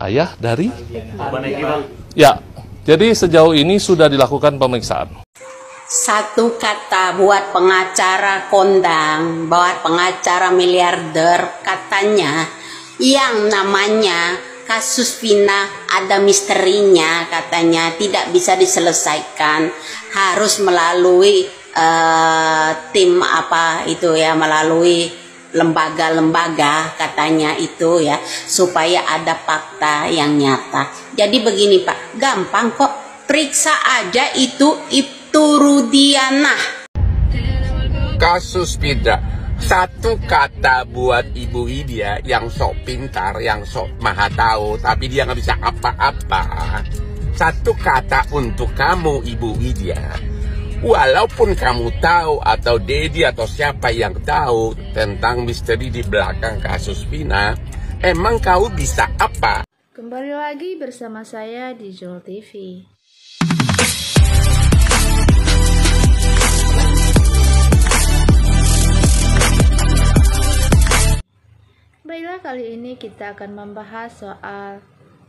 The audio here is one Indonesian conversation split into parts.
ayah dari? Ya, jadi sejauh ini sudah dilakukan pemeriksaan. Satu kata buat pengacara kondang, buat pengacara miliarder, katanya yang namanya kasus Vina ada misterinya, katanya tidak bisa diselesaikan, harus melalui tim apa itu ya, melalui lembaga-lembaga katanya itu ya, supaya ada fakta yang nyata. Jadi begini Pak, gampang kok, periksa aja itu Rudiana. Kasus Pida, satu kata buat Ibu Widya yang sok pintar, yang sok maha tahu, tapi dia nggak bisa apa-apa. Satu kata untuk kamu Ibu Widya, walaupun kamu tahu atau Dedi atau siapa yang tahu tentang misteri di belakang kasus Vina, emang kau bisa apa? Kembali lagi bersama saya di Jol TV. Baiklah, kali ini kita akan membahas soal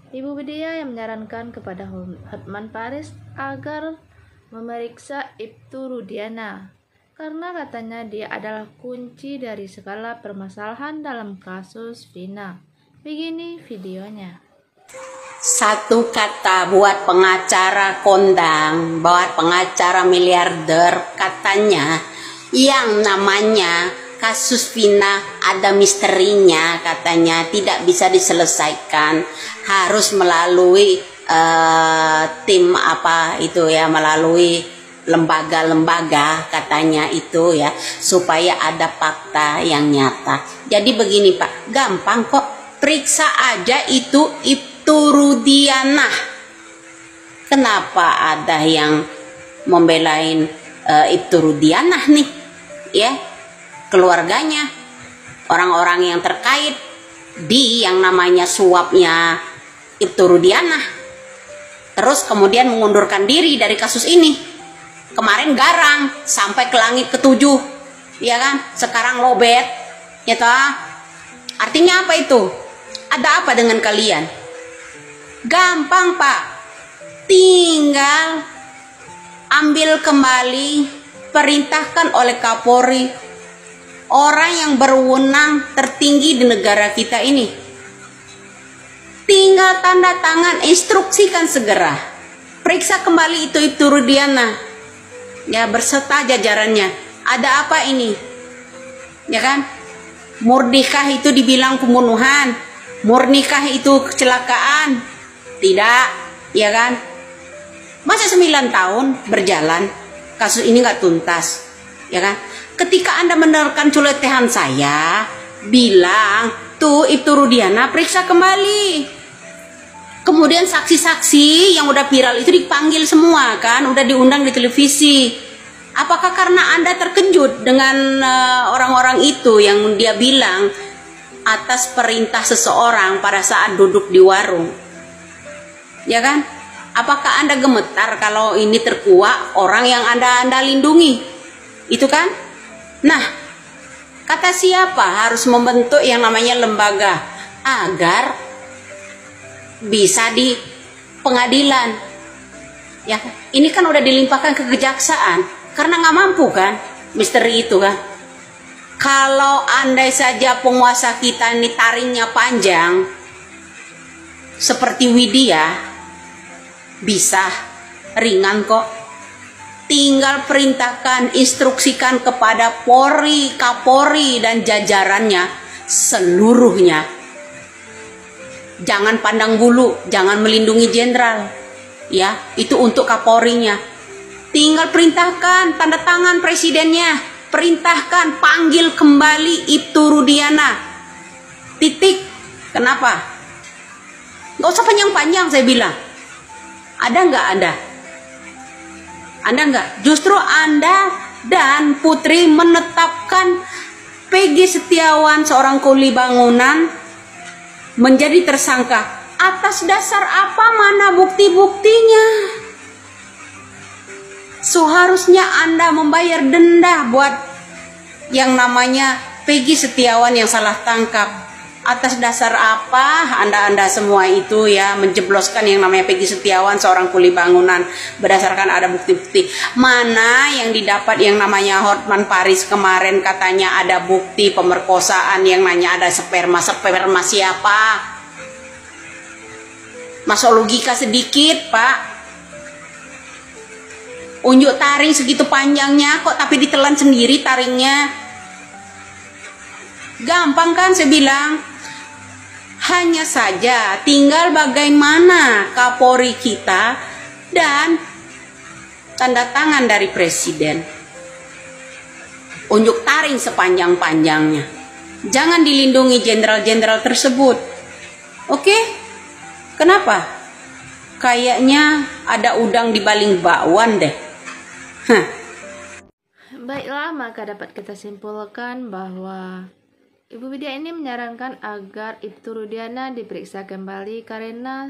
Ibu Widya yang menyarankan kepada Hotman Paris agar memeriksa Ibtu Rudiana karena katanya dia adalah kunci dari segala permasalahan dalam kasus Vina. Begini videonya. Satu kata buat pengacara kondang, buat pengacara miliarder, katanya yang namanya kasus Vina ada misterinya, katanya tidak bisa diselesaikan, harus melalui tim apa itu ya, melalui lembaga-lembaga katanya itu ya, supaya ada fakta yang nyata. Jadi begini Pak, gampang kok, periksa aja itu Rudiana. Kenapa ada yang membelain Ibtu Rudiana nih ya, keluarganya, orang-orang yang terkait di yang namanya suapnya Ibtu Rudiana, terus kemudian mengundurkan diri dari kasus ini. Kemarin garang sampai ke langit ketujuh, ya kan? Sekarang lobet, ya toh? Artinya apa itu? Ada apa dengan kalian? Gampang Pak, tinggal ambil kembali, perintahkan oleh Kapolri, orang yang berwenang tertinggi di negara kita ini. Tinggal tanda tangan, instruksikan segera. Periksa kembali itu Ibtu Rudiana. Ya, berserta jajarannya. Ada apa ini? Ya kan? Murnikah itu dibilang pembunuhan? Murnikah itu kecelakaan? Tidak, ya kan? Masa 9 tahun berjalan, kasus ini nggak tuntas, ya kan? Ketika Anda menerkan culetehan saya, bilang, tuh Ibtu Rudiana periksa kembali. Kemudian saksi-saksi yang udah viral itu dipanggil semua kan, udah diundang di televisi. Apakah karena Anda terkejut dengan orang-orang itu yang dia bilang atas perintah seseorang pada saat duduk di warung? Ya kan? Apakah Anda gemetar kalau ini terkuak orang yang Anda lindungi? Itu kan? Nah, kata siapa harus membentuk yang namanya lembaga agar bisa di pengadilan? Ya, ini kan udah dilimpahkan ke kejaksaan karena nggak mampu kan, misteri itu kan. Kalau andai saja penguasa kita ini taringnya panjang seperti Widya, bisa ringan kok. Tinggal perintahkan, instruksikan kepada Polri, Kapolri dan jajarannya seluruhnya. Jangan pandang bulu, jangan melindungi jenderal. Ya, itu untuk Kapolrinya. Tinggal perintahkan, tanda tangan presidennya, perintahkan panggil kembali Ibtu Rudiana. Titik. Kenapa? Gak usah panjang-panjang saya bilang. Ada nggak Anda? Anda nggak? Justru Anda dan Putri menetapkan Peggy Setiawan, seorang kuli bangunan, menjadi tersangka. Atas dasar apa? Mana bukti-buktinya? Seharusnya Anda membayar denda buat yang namanya Peggy Setiawan yang salah tangkap. Atas dasar apa Anda semua itu ya menjebloskan yang namanya Peggy Setiawan, seorang kuli bangunan, berdasarkan ada bukti-bukti? Mana yang didapat yang namanya Hotman Paris kemarin katanya ada bukti pemerkosaan, yang nanya ada sperma siapa? Masuk logika sedikit, Pak. Unjuk taring segitu panjangnya kok tapi ditelan sendiri taringnya. Gampang kan saya bilang. Hanya saja tinggal bagaimana Kapolri kita dan tanda tangan dari Presiden. Unjuk taring sepanjang-panjangnya. Jangan dilindungi jenderal-jenderal tersebut. Oke? Kenapa? Kayaknya ada udang di baling bakwan deh. Baiklah, maka dapat kita simpulkan bahwa Ibu Widya ini menyarankan agar Ibtu Rudiana diperiksa kembali karena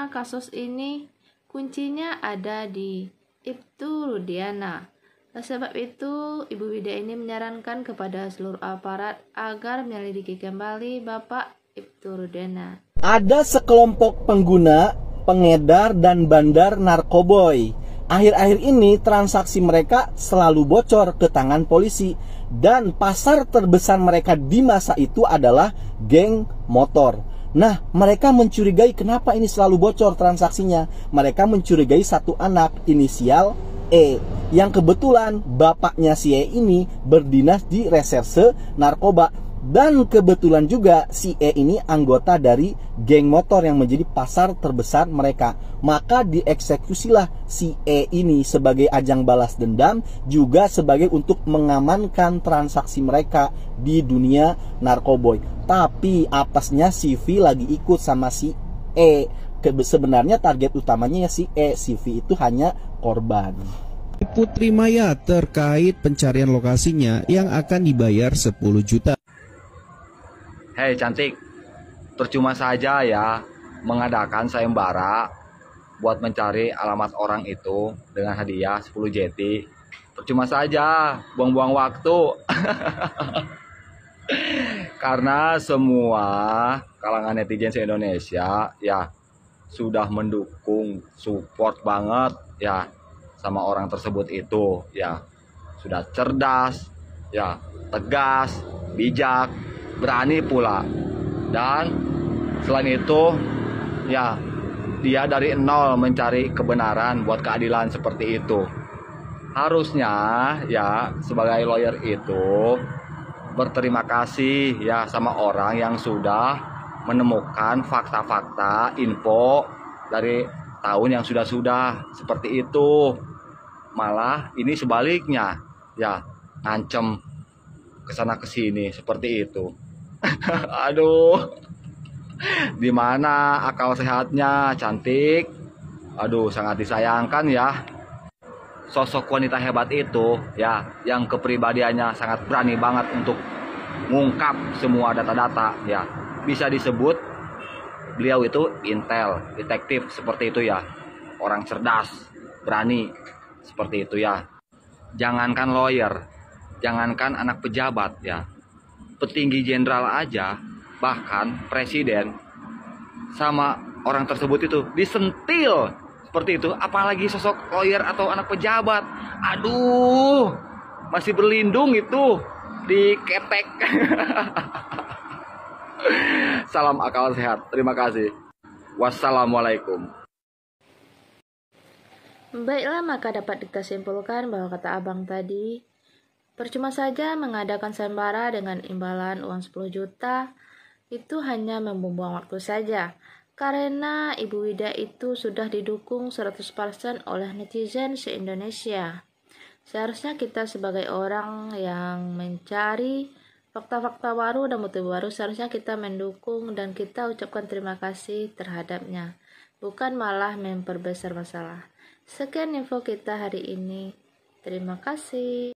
kasus ini kuncinya ada di Ibtu Rudiana. Oleh sebab itu, Ibu Widya ini menyarankan kepada seluruh aparat agar menyelidiki kembali Bapak Ibtu Rudiana. Ada sekelompok pengguna, pengedar, dan bandar narkoboy. Akhir-akhir ini transaksi mereka selalu bocor ke tangan polisi. Dan pasar terbesar mereka di masa itu adalah geng motor. Nah, mereka mencurigai kenapa ini selalu bocor transaksinya. Mereka mencurigai satu anak inisial E, yang kebetulan bapaknya si E ini berdinas di reserse narkoba. Dan kebetulan juga si E ini anggota dari geng motor yang menjadi pasar terbesar mereka. Maka dieksekusilah si E ini sebagai ajang balas dendam, juga sebagai untuk mengamankan transaksi mereka di dunia narkoboy. Tapi apesnya si V lagi ikut sama si E. Sebenarnya target utamanya ya si E, si V itu hanya korban. Putri Maya terkait pencarian lokasinya yang akan dibayar 10 juta. Hei cantik, percuma saja ya mengadakan sayembara buat mencari alamat orang itu dengan hadiah 10 JT. Percuma saja, buang-buang waktu. Karena semua kalangan netizen se-Indonesia ya sudah mendukung, support banget ya sama orang tersebut itu ya. Sudah cerdas, ya tegas, bijak, berani pula. Dan selain itu ya dia dari nol mencari kebenaran buat keadilan seperti itu. Harusnya ya sebagai lawyer itu berterima kasih ya sama orang yang sudah menemukan fakta-fakta info dari tahun yang sudah-sudah seperti itu. Malah ini sebaliknya ya, ngancem kesana kesini seperti itu. Aduh, di mana akal sehatnya cantik? Aduh, sangat disayangkan ya. Sosok wanita hebat itu ya, yang kepribadiannya sangat berani banget untuk mengungkap semua data-data ya. Bisa disebut beliau itu intel, detektif seperti itu ya. Orang cerdas, berani seperti itu ya. Jangankan lawyer, jangankan anak pejabat ya, petinggi jenderal aja, bahkan presiden sama orang tersebut itu disentil seperti itu, apalagi sosok lawyer atau anak pejabat. Aduh, masih berlindung itu di ketek. Salam akal sehat, terima kasih. Wassalamualaikum. Baiklah, maka dapat kita simpulkan bahwa kata abang tadi, percuma saja mengadakan sayembara dengan imbalan uang 10 juta, itu hanya membuang waktu saja. Karena Ibu Widya itu sudah didukung 100% oleh netizen se-Indonesia. Seharusnya kita sebagai orang yang mencari fakta-fakta baru dan motif baru, seharusnya kita mendukung dan kita ucapkan terima kasih terhadapnya, bukan malah memperbesar masalah. Sekian info kita hari ini. Terima kasih.